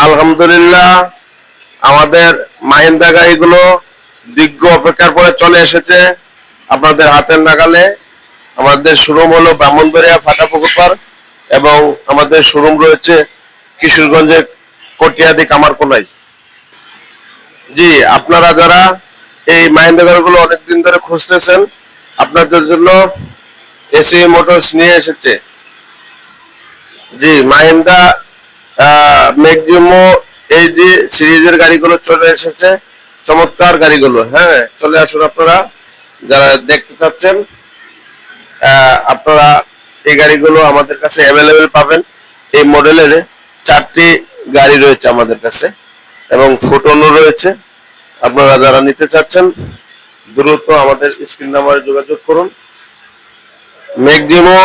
আলহামদুলিল্লাহ আমাদের মাহিন্দ্রা গাড়িগুলো দীর্ঘ অপেক্ষার পরে চলে এসেছে আপনাদের হাতের নাগালে। আমাদের শোরুম হলো ব্রাহ্মণবাড়িয়া ফাটাপুকুর পার্ক এবং আমাদের শোরুম রয়েছে কিশোরগঞ্জের কটিয়াদি কামারকোনায়। জি, আপনারা যারা এই মাহিন্দ্রা গাড়িগুলো অনেকদিন ধরে খুঁজতেছেন, আপনাদের জন্য এসি মোটরস নিয়ে এসেছে। জি, মাহিন্দ্রা ম্যাক্সিমো এই যে সিরিজের গাড়িগুলো চলে এসেছে, চমৎকার গাড়িগুলো। হ্যাঁ, চলে আসুন আপনারা যারা দেখতে চাচ্ছেন। আপনারা এই গাড়িগুলো আমাদের কাছে অ্যাভেলেবেল পাবেন। এই মডেলের 4টি গাড়ি রয়েছে আমাদের কাছে এবং ফুটনও রয়েছে। আপনারা যারা নিতে চাচ্ছেন দ্রুত আমাদের স্ক্রিন নাম্বারে যোগাযোগ করুন। ম্যাক্সিমো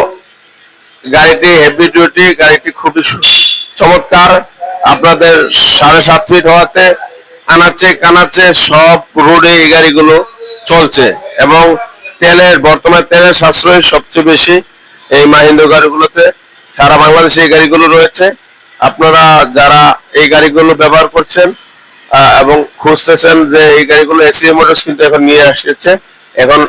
গাড়িটি হেভি ডিউটি, গাড়িটি খুবই চমৎকার। আপনাদের 7.5 ফিট হওয়াতে আনাচে কানাচে সব রোডে এই গাড়িগুলো চলছে এবং বর্তমানে তেলের সাশ্রয় সবচেয়ে বেশি এই মাহিন্দ্রা গাড়িগুলোতে। সারা বাংলাদেশে এই গাড়িগুলো রয়েছে। আপনারা যারা এই গাড়িগুলো ব্যবহার করছেন এবং খুঁজতেছেন যে এই গাড়িগুলো এসি মোটরস কিন্তু এখন নিয়ে আসছে, এখন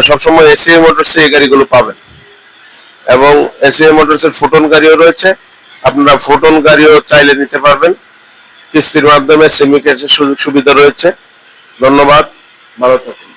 সবসময় এসি মোটরসে এই গাড়িগুলো পাবেন এবং এসি মোটরসের ফুটন গাড়িও রয়েছে। আপনারা ফুটন গাড়িও চাইলে নিতে পারবেন। কিস্তির মাধ্যমে সেমি ক্যাশের সুযোগ সুবিধা রয়েছে। ধন্যবাদ, ভালো থাকুন।